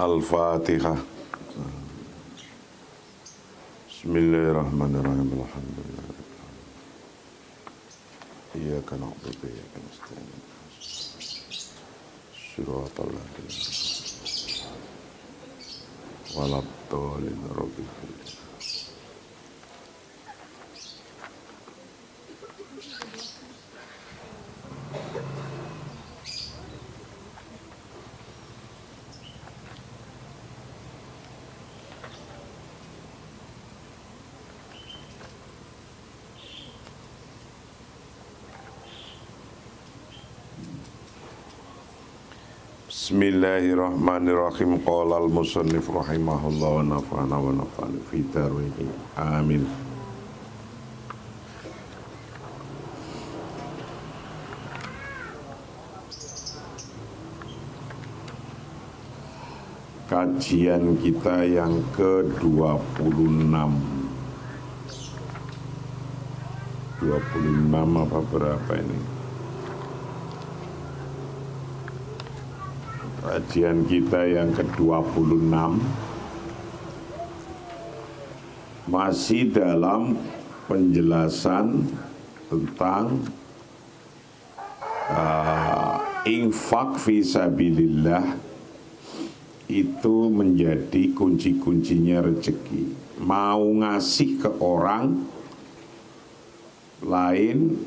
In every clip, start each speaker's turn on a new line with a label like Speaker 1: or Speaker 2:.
Speaker 1: Al-Fatihah. Bismillahirrahmanirrahim. Alhamdulillah. Iyyaka na'budu wa iyyaka nasta'in. Shiratal ladzina waladdallin rabbil alamin. Bismillahirrahmanirrahim. Qala al-musannif rahimahullah wa nafa'ana wa nafa'ana fi darwini. Amin. Kajian kita yang ke-26. 26 apa berapa ini? Kajian kita yang ke-26 masih dalam penjelasan tentang infak fisabilillah itu menjadi kunci-kuncinya rezeki. Mau ngasih ke orang lain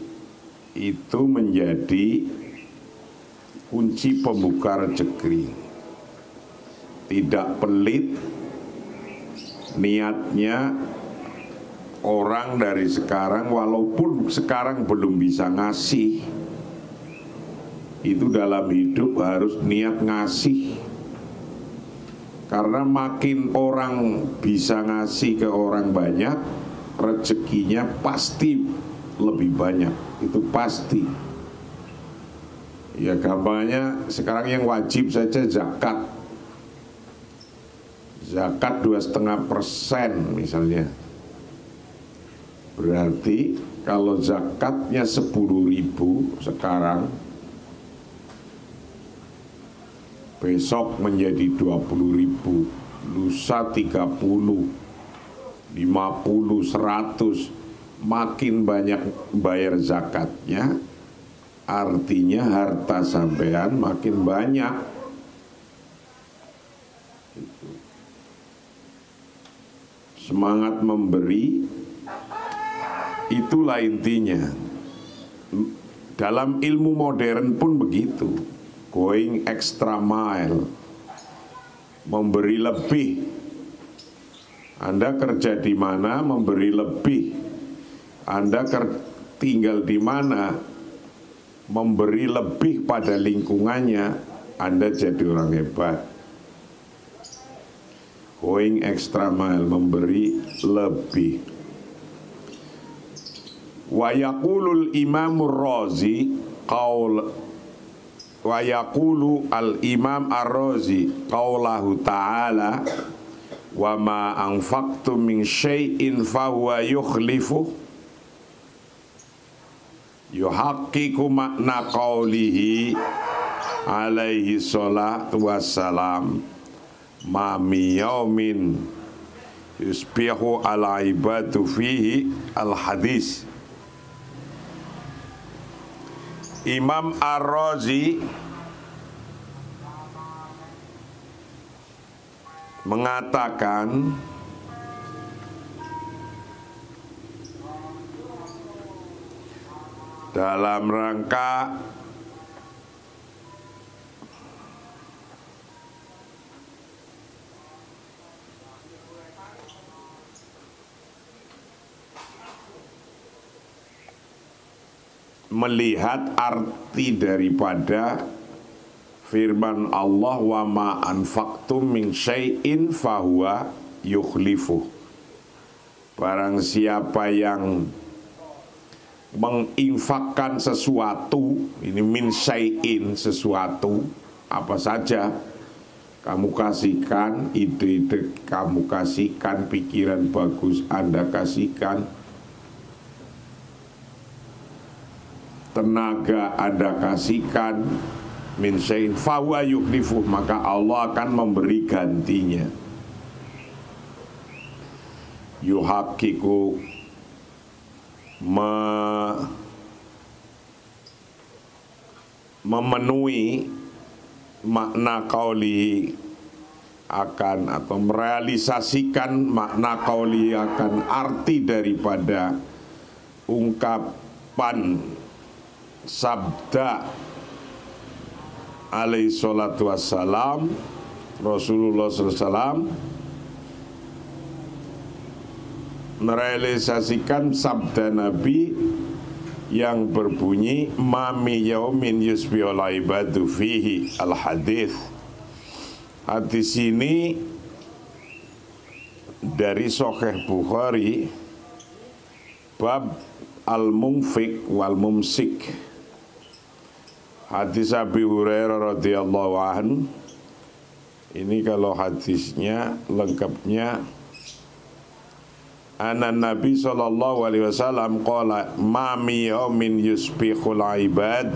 Speaker 1: itu menjadi kunci pembuka rezeki. Tidak pelit niatnya orang dari sekarang, walaupun sekarang belum bisa ngasih, itu dalam hidup harus niat ngasih. Karena makin orang bisa ngasih ke orang banyak, rezekinya pasti lebih banyak. Itu pasti. Ya gampangnya sekarang yang wajib saja zakat. Zakat 2,5% misalnya. Berarti kalau zakatnya 10.000 sekarang, besok menjadi 20.000, lusa 30, 50, 100, makin banyak bayar zakatnya, artinya harta sampean makin banyak. Semangat memberi, itulah intinya. Dalam ilmu modern pun begitu. Going extra mile, memberi lebih. Anda kerja di mana, memberi lebih. Anda tinggal di mana, memberi lebih pada lingkungannya, Anda jadi orang hebat. Going extra mile, memberi lebih. Wa yaqulul imamur razi qaul wa yaqulu al imam ar-razi qaulahu ta'ala wa ma anfaqtum min syai'in fahuwa yukhlifu yuhaqqiqu makna qawlihi alaihi salatu wassalam ma mi yaumin yusbihu ala ibadu fihi al hadis. Imam Ar-Razi mengatakan dalam rangka melihat arti daripada firman Allah, wa ma anfaqtum min syai'in fahuwa yukhlifu. Barang siapa yang menginfakkan sesuatu, ini min syai'in, sesuatu apa saja kamu kasihkan, ide-ide kamu kasihkan, pikiran bagus Anda kasihkan, tenaga Anda kasihkan, min syai'in fa huwa yukhlifuh, maka Allah akan memberi gantinya. Yuhaqiqu memenuhi makna qauli akan, atau merealisasikan makna qauli akan arti daripada ungkapan sabda alaihi salatu wassalam Rasulullah SAW, merealisasikan sabda Nabi yang berbunyi mami yaumin yusbihul ibadu fihi al-hadith. Hadis ini dari Sahih Bukhari, bab al-munfik wal mumsik. Hadis Abi Hurairah radhiyallahu anhu. Ini kalau hadisnya lengkapnya, Anan Nabi sallallahu alaihi wasallam qala ma mi yaumin yusbihul ibad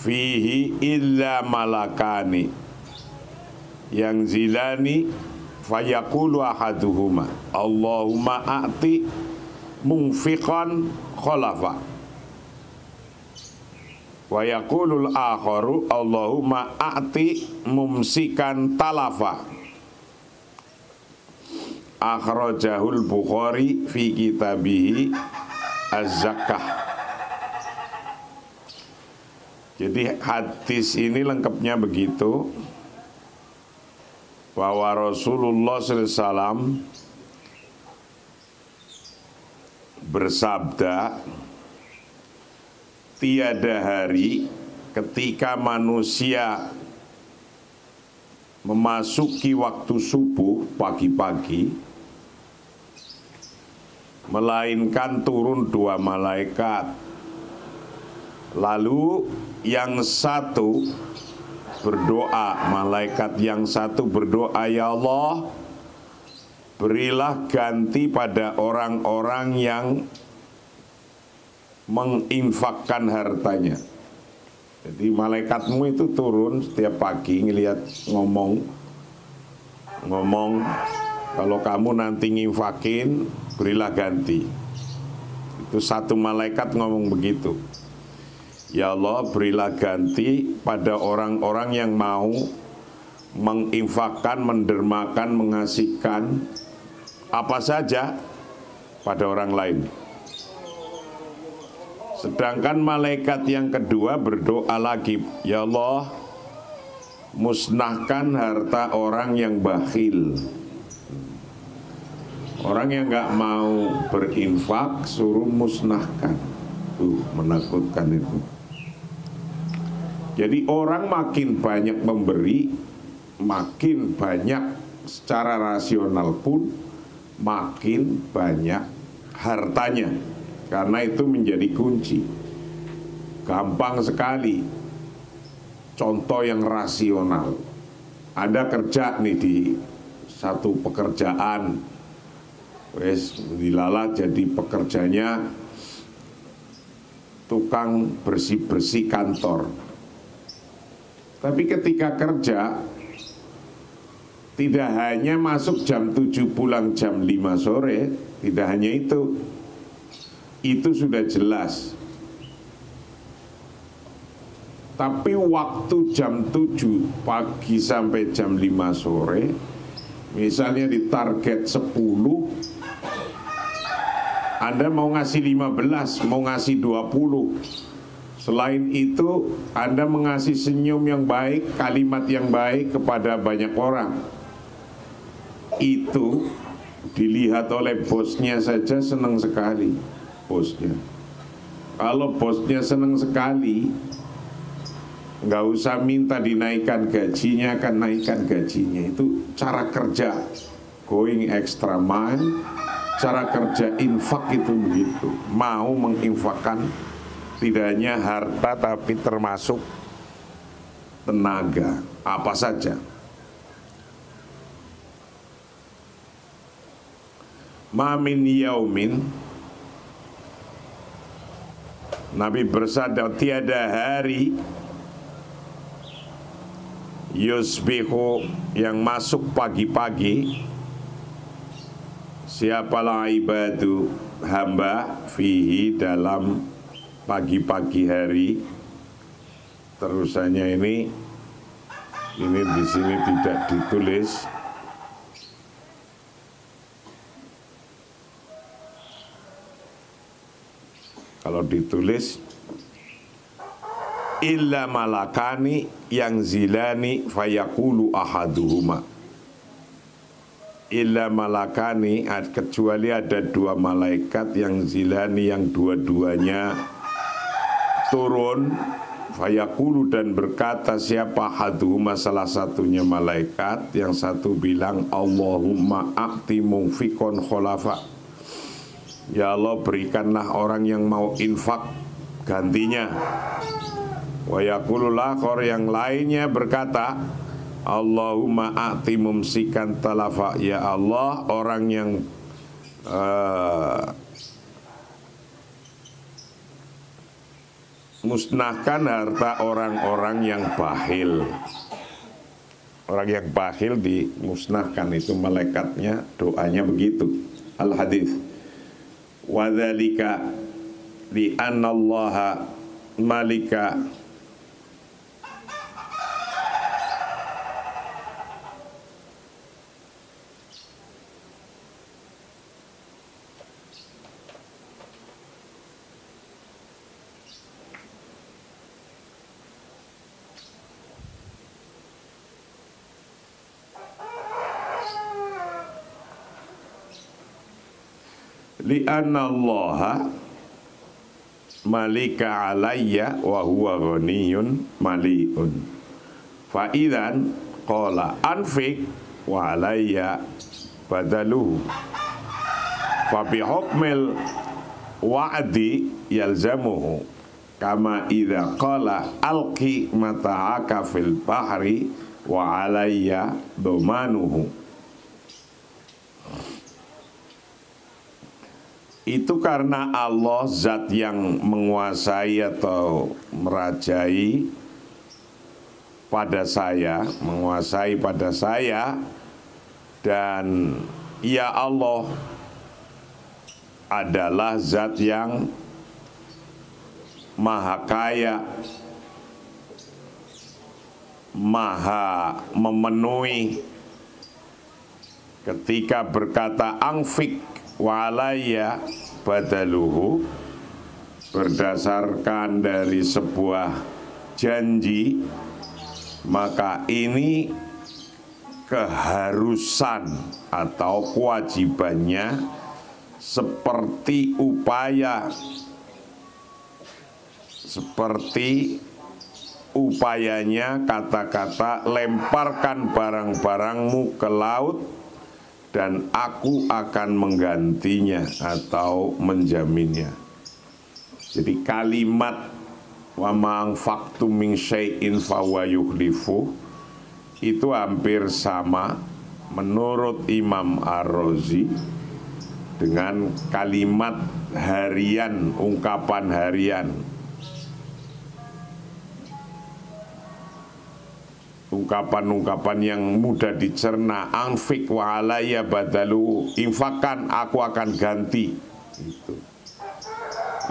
Speaker 1: fihi illa malakani yang zilani fayaqulu ahaduhuma Allahumma a'ti munfiqan khalafa wa yaqulul akharu Allahumma a'ti mumsikan talafa. Akhrajahul Bukhari fi kitabihi Az-Zakah. Jadi hadis ini lengkapnya begitu, bahwa Rasulullah SAW bersabda, tiada hari ketika manusia memasuki waktu subuh pagi-pagi melainkan turun dua malaikat. Lalu yang satu berdoa, malaikat yang satu berdoa, ya Allah, berilah ganti pada orang-orang yang menginfakkan hartanya. Jadi malaikatmu itu turun setiap pagi ngelihat, ngomong, kalau kamu nanti nginfakin, berilah ganti. Itu satu malaikat ngomong begitu. Ya Allah, berilah ganti pada orang-orang yang mau menginfakkan, mendermakan, mengasihkan apa saja pada orang lain. Sedangkan malaikat yang kedua berdoa lagi, ya Allah, musnahkan harta orang yang bakhil. Orang yang nggak mau berinfak suruh musnahkan. Tuh, menakutkan itu. Jadi orang makin banyak memberi, makin banyak secara rasional pun makin banyak hartanya. Karena itu menjadi kunci. Gampang sekali. Contoh yang rasional. Ada kerja nih di satu pekerjaan, wes dilalat jadi pekerjanya tukang bersih-bersih kantor. Tapi ketika kerja, tidak hanya masuk jam 7 pulang jam 5 sore, tidak hanya itu sudah jelas. Tapi waktu jam 7 pagi sampai jam 5 sore, misalnya di target 10, Anda mau ngasih 15, mau ngasih 20. Selain itu, Anda mengasih senyum yang baik, kalimat yang baik kepada banyak orang. Itu dilihat oleh bosnya saja senang sekali. Bosnya, kalau bosnya senang sekali, nggak usah minta dinaikkan gajinya, akan naikkan gajinya. Itu cara kerja going extra mile, cara kerja infak itu begitu. Mau menginfakkan tidak hanya harta tapi termasuk tenaga, apa saja. Ma min yaumin, Nabi bersabda, tiada hari yusbihu yang masuk pagi-pagi, siapalah ibadu hamba fihi dalam pagi-pagi hari. Terusannya ini di sini tidak ditulis. Kalau ditulis illa malakani yang zilani fayaqulu ahaduhuma. Illa malakani, kecuali ada dua malaikat yang zilani, yang dua-duanya turun, fayaqulu dan berkata, siapa haduhuma salah satunya malaikat, yang satu bilang Allahumma a'ti munfikon kholafa, ya Allah berikanlah orang yang mau infak gantinya. Wa yaqulul akhar, yang lainnya berkata Allahumma a'ti mumsikan talafa, ya Allah orang yang musnahkan harta orang-orang yang bakhil. Orang yang bakhil dimusnahkan, itu malaikatnya doanya begitu. Al-hadis wa dzalika li anna Allah malika li'anna allaha malika alayya wa huwa ghaniyun mali'un fa idzan qala anfik wa alayya badaluhu fa bi hukmil wa'di yalzamuhu kama idza qala alqi mata'aka fil bahri wa alayya domanuhu. Itu karena Allah zat yang menguasai atau merajai pada saya, menguasai pada saya, dan ya Allah adalah zat yang maha kaya, maha memenuhi. Ketika berkata angfik wa alayya badaluhu, berdasarkan dari sebuah janji, maka ini keharusan atau kewajibannya seperti upayanya kata-kata lemparkan barang-barangmu ke laut dan aku akan menggantinya atau menjaminnya. Jadi kalimat wa ma'anfaqtum min syai'in fahuwa yukhlifu itu hampir sama menurut Imam Ar-Razi dengan kalimat harian, ungkapan harian. Ungkapan-ungkapan yang mudah dicerna, anfik wa alayya badalu, infakkan aku akan ganti.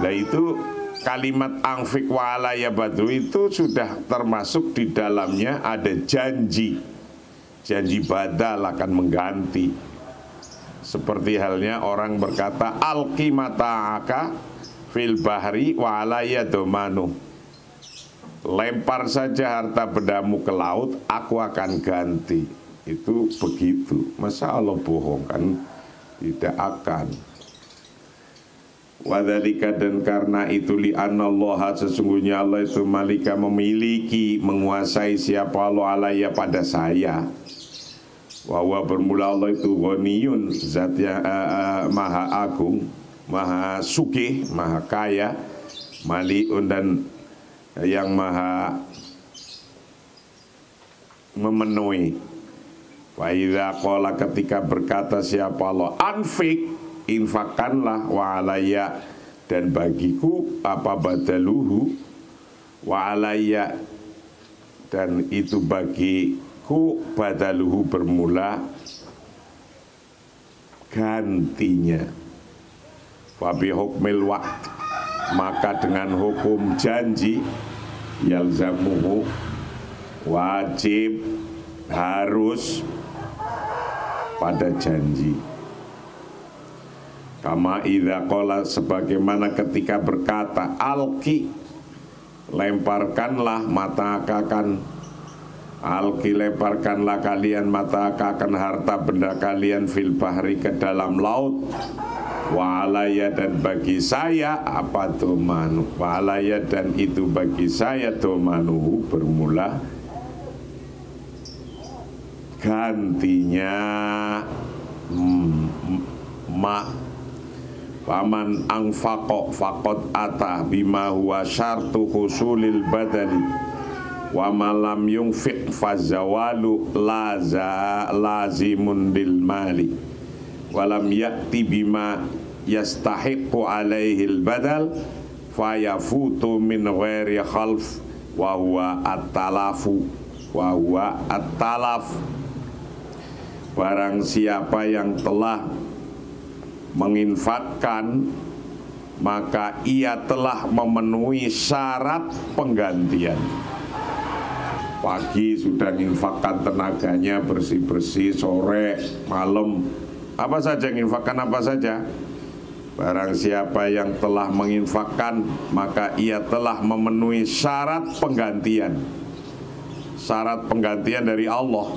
Speaker 1: Nah itu kalimat anfik wa alayya badalu itu sudah termasuk di dalamnya ada janji badal akan mengganti. Seperti halnya orang berkata alqi mata'aka fil bahri wa alayya domanu, lempar saja harta bendamu ke laut, aku akan ganti. Itu begitu. Masa Allah bohong? Kan tidak akan. Wadzalika, dan karena itu li'annallaha, sesungguhnya Allah itu malika memiliki, menguasai siapa Allah alayya pada saya. Wa bermula Allah itu ghaniyun, zat yang maha agung, maha sugih, maha kaya, maliun, dan yang maha memenuhi. Wa idza qala, ketika berkata siapa Allah anfik, infakkanlah, wa alayya, dan bagiku apa badaluhu, wa alayya dan itu bagiku badaluhu bermula gantinya. Fabi hukmil waqt, maka dengan hukum janji, yalzamuhu, wajib, harus pada janji. Kama idza qala, sebagaimana ketika berkata, alki, lemparkanlah mata akakan, alki, lemparkanlah kalian mata akakan harta benda kalian fil bahri, ke dalam laut. Wa alaya, dan bagi saya apa domanu, wa alaya, dan itu bagi saya domanuhu bermula gantinya ma. Paman angfaqo faqad ata bima huwa syartu husulil badali wa malam yungfiq fazawalu lazimun bil mali walam ya'ti bima yastahiqu alaihil badal fayafutu min ghairi khalf wa huwa at-talafu wa huwa at-talaf. Barang siapa yang telah menginfakkan, maka ia telah memenuhi syarat penggantian. Pagi sudah menginfakkan tenaganya bersih-bersih, sore, malam, apa saja menginfakkan apa saja. Barang siapa yang telah menginfakkan, maka ia telah memenuhi syarat penggantian. Syarat penggantian dari Allah.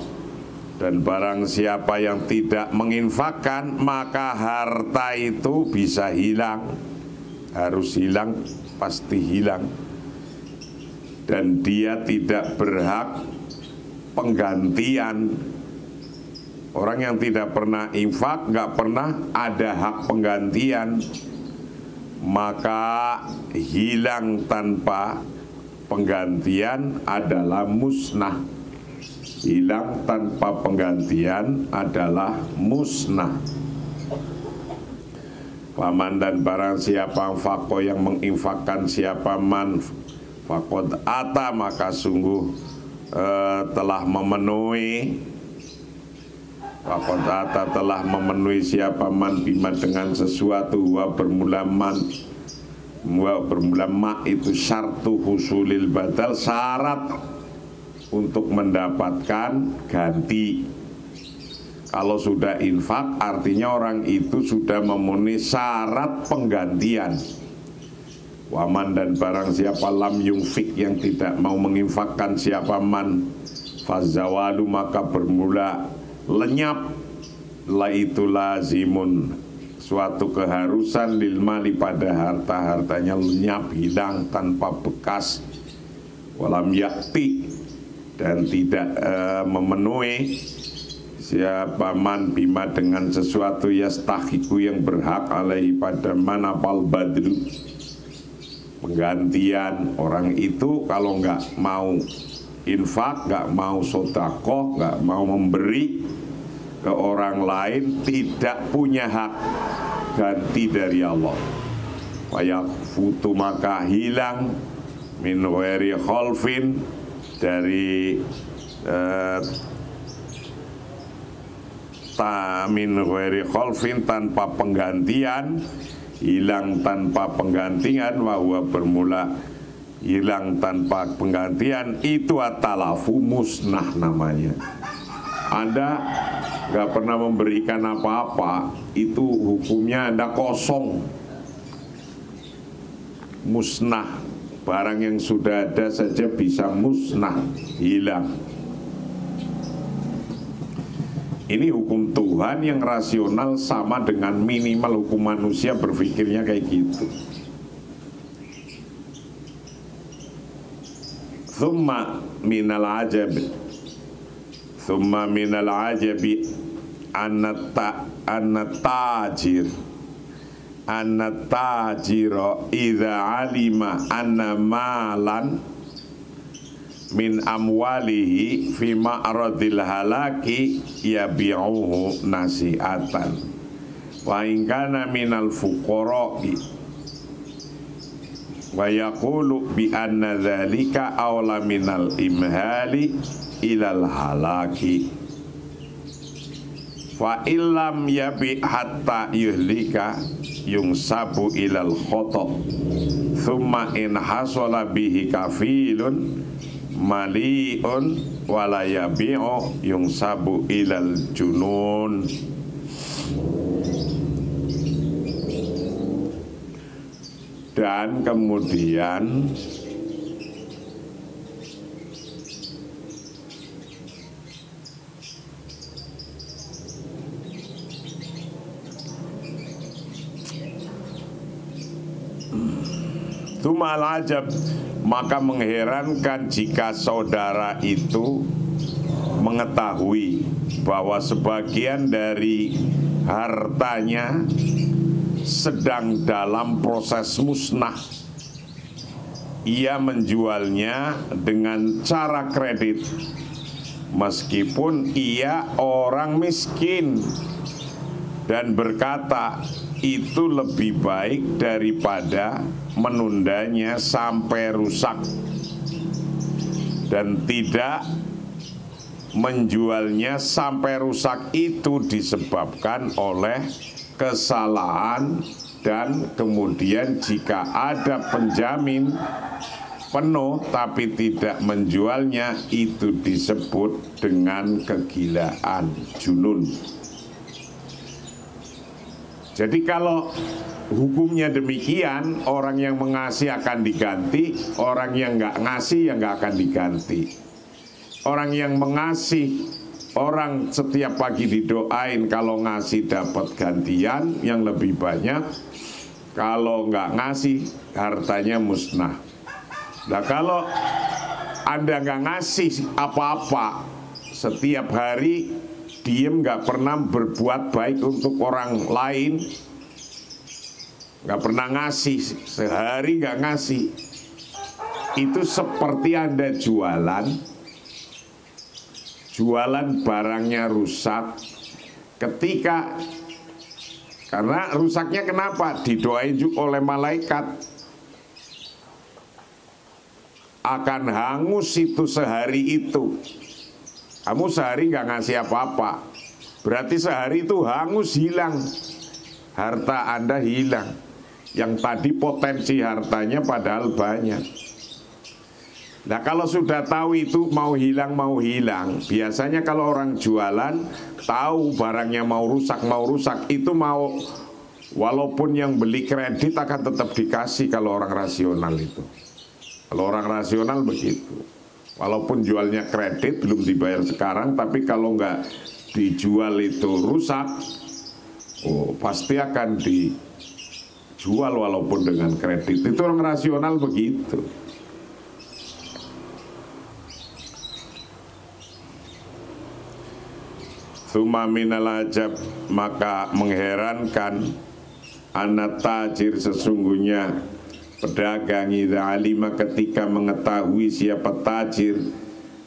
Speaker 1: Dan barang siapa yang tidak menginfakkan, maka harta itu bisa hilang. Harus hilang, pasti hilang. Dan dia tidak berhak penggantian. Orang yang tidak pernah infak, nggak pernah ada hak penggantian, maka hilang tanpa penggantian adalah musnah. Hilang tanpa penggantian adalah musnah. Paman, dan barang siapa fako yang menginfakkan, siapa man fakod ata, maka sungguh telah memenuhi. Fakod ata, telah memenuhi siapa man bima, dengan sesuatu, wa bermula man, wa bermula ma itu syartu husulil badal, syarat untuk mendapatkan ganti. Kalau sudah infak, artinya orang itu sudah memenuhi syarat penggantian. Waman, dan barang siapa lam yungfik, yang tidak mau menginfakkan, siapa man fazawalu, maka bermula lenyap, la itu lazimun, suatu keharusan, lil mali, pada harta-hartanya lenyap, hilang tanpa bekas. Walam yakti, dan tidak memenuhi siapa man bima, dengan sesuatu yastahiku, yang berhak alaihi, pada manapal badru, penggantian. Orang itu kalau nggak mau infak, nggak mau sodakoh, nggak mau memberi ke orang lain, tidak punya hak ganti dari Allah. Fayafutu, maka hilang, min ghairi khalfin, dari min ghairi khalfin, tanpa penggantian, hilang tanpa penggantian, wa huwa bermula hilang tanpa penggantian, itu at-talafu, musnah namanya. Anda nggak pernah memberikan apa-apa, itu hukumnya Anda kosong, musnah. Barang yang sudah ada saja bisa musnah, hilang. Ini hukum Tuhan yang rasional, sama dengan minimal hukum manusia berpikirnya kayak gitu. Thumma minal ajabi, thumma minal ajabi anna tajiro idza alima anna malan min amwalihi fi ma'radil halaki yabi'uhu nasi'atan wa in kana minal fuqara'i wa yaqulu bi anna dzalika aula minal imhali ilal halaki fa illam yabi hatta yuhlika yungsabu ilal khata thumma in hasala bihi kafilun maliun wala yabi'u yungsabu ilal junun. Dan kemudian Tumal ajab, maka mengherankan jika saudara itu mengetahui bahwa sebagian dari hartanya sedang dalam proses musnah. Ia menjualnya dengan cara kredit meskipun ia orang miskin, dan berkata itu lebih baik daripada menundanya sampai rusak, dan tidak menjualnya sampai rusak itu disebabkan oleh kesalahan, dan kemudian jika ada penjamin penuh tapi tidak menjualnya itu disebut dengan kegilaan, junun. Jadi kalau hukumnya demikian, orang yang mengasih akan diganti, orang yang nggak ngasih ya nggak akan diganti. Orang yang mengasih, orang setiap pagi didoain kalau ngasih dapat gantian yang lebih banyak, kalau nggak ngasih hartanya musnah. Nah kalau Anda nggak ngasih apa-apa, setiap hari diem nggak pernah berbuat baik untuk orang lain, nggak pernah ngasih, sehari nggak ngasih, itu seperti Anda jualan barangnya rusak. Karena rusaknya kenapa? Didoain juga oleh malaikat, akan hangus itu sehari itu. Kamu sehari nggak ngasih apa-apa, berarti sehari itu hangus, hilang. Harta Anda hilang. Yang tadi potensi hartanya padahal banyak. Nah kalau sudah tahu itu mau hilang, biasanya kalau orang jualan tahu barangnya mau rusak, itu mau, walaupun yang beli kredit akan tetap dikasih kalau orang rasional itu. Kalau orang rasional begitu, walaupun jualnya kredit belum dibayar sekarang, tapi kalau nggak dijual itu rusak, pasti akan dijual walaupun dengan kredit. Itu orang rasional begitu. Tsumma minal ajab, maka mengherankan, anak tajir sesungguhnya pedagang idza alima ketika mengetahui siapa tajir,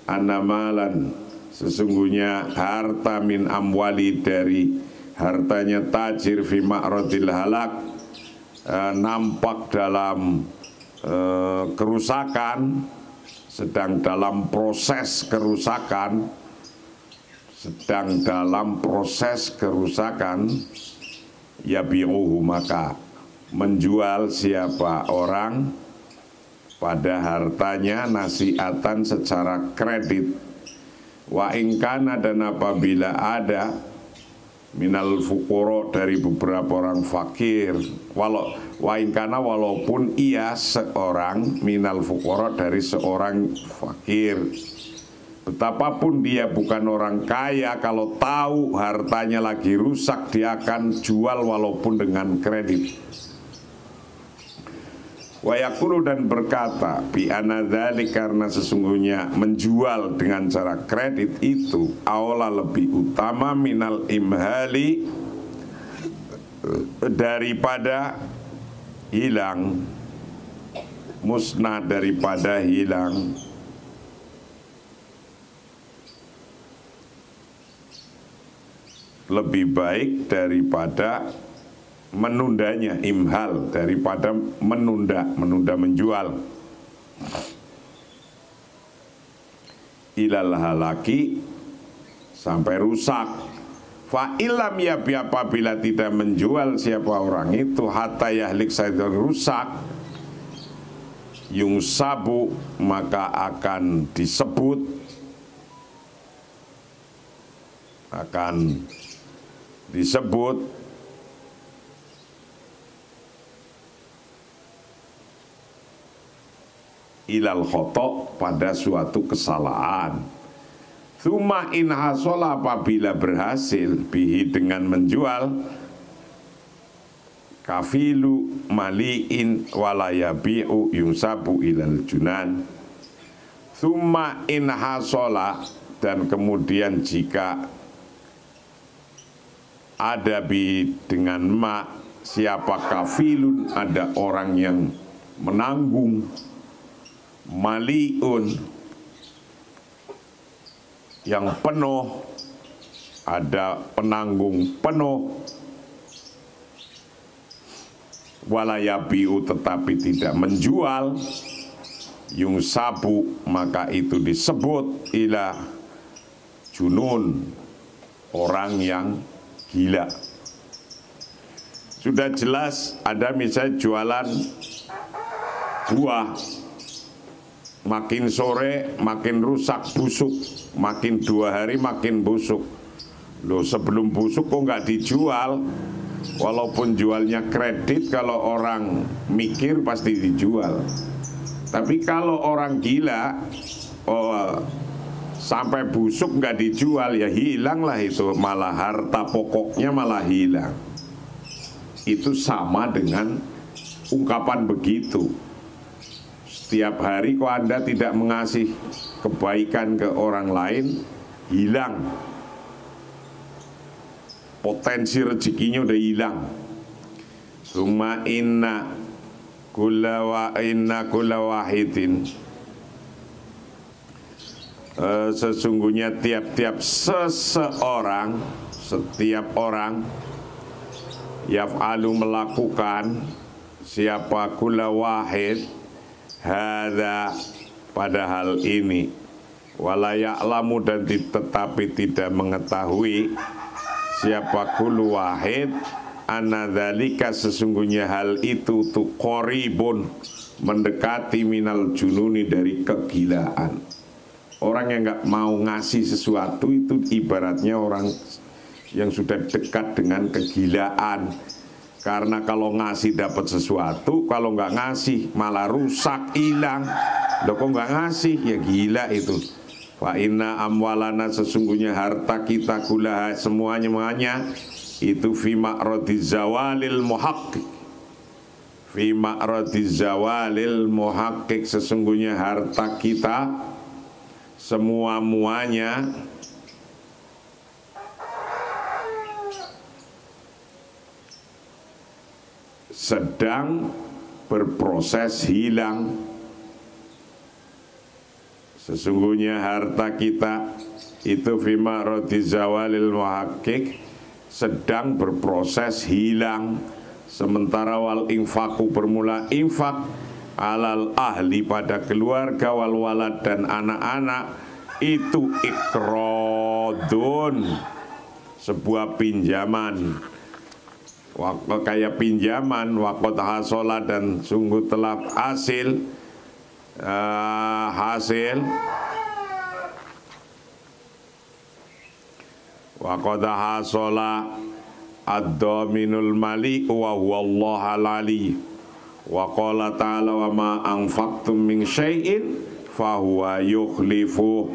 Speaker 1: anamalan sesungguhnya harta min amwali dari hartanya tajir fi ma'radil halak, nampak dalam kerusakan, sedang dalam proses kerusakan, ya bi'uhu, maka menjual siapa orang pada hartanya nasiatan secara kredit. Wa ingkana, dan apabila ada minal fuqara dari beberapa orang fakir, wa ingkana walaupun ia seorang minal fuqara dari seorang fakir, betapapun dia bukan orang kaya, kalau tahu hartanya lagi rusak dia akan jual walaupun dengan kredit. Wa yaqulu, dan berkata, bi anna dzalik, karena sesungguhnya menjual dengan cara kredit itu aula lebih utama minal imhali, daripada hilang, musnah daripada hilang. Lebih baik daripada menundanya, imhal, daripada menunda menjual. Ilal halaki, sampai rusak. Fa ilam yabi, apabila tidak menjual siapa orang itu, hatta yahlik, sampai rusak, yungsabu, maka akan disebut, ilal khotok, pada suatu kesalahan. Tsumma in hasola, apabila berhasil, bihi, dengan menjual, kafilu maliin walayabi'u yungsabu ilal junan. Tsumma in hasola, dan kemudian jika ada bi, dengan ma, siapa kafilun, ada orang yang menanggung, maliun, yang penuh, ada penanggung penuh, walayabiu, tetapi tidak menjual, yungsabu, maka itu disebut ila junun, orang yang gila. Sudah jelas, ada misalnya jualan buah, makin sore makin rusak, busuk, makin 2 hari makin busuk. Loh, sebelum busuk kok nggak dijual? Walaupun jualnya kredit, kalau orang mikir pasti dijual. Tapi kalau orang gila, sampai busuk nggak dijual, ya hilang lah itu, malah harta pokoknya malah hilang. Itu sama dengan ungkapan begitu. Setiap hari kok Anda tidak mengasih kebaikan ke orang lain, hilang. Potensi rezekinya udah hilang. Summa inna kulla wahidin, sesungguhnya tiap-tiap seseorang, setiap orang, yaf'alu, melakukan, siapa kulla wahid, hadza, pada hal ini, wala ya'lamu, dan tetapi tidak mengetahui, siapa kullu wahid, anna dzalika, sesungguhnya hal itu, tu qaribun, mendekati, minal jununi, dari kegilaan. Orang yang nggak mau ngasih sesuatu itu ibaratnya orang yang sudah dekat dengan kegilaan. Karena kalau ngasih dapat sesuatu, kalau nggak ngasih malah rusak, hilang. Loh, kok nggak ngasih? Ya gila itu. Fa inna amwalana, sesungguhnya harta kita, kullaha, semuanya itu, fi ma'radiz zawalil muhaqqiq, fi ma'radiz zawalil muhaqqiq, sesungguhnya harta kita semua-muanya sedang berproses hilang. Sesungguhnya harta kita itu, fima rodi zawalil muhaqqiq, sedang berproses hilang. Sementara wal infaku, bermula infak, alal ahli, pada keluarga, wal walad, dan anak-anak, itu ikrodun, sebuah pinjaman. Kayak pinjaman, waqad hasola, dan sungguh telah hasil, waqad hasola ad-dhaminul mali wa huwallaha al-ali, wa qala ta'ala wa ma anfaqtum min syai'in fa huwa yukhlifuh.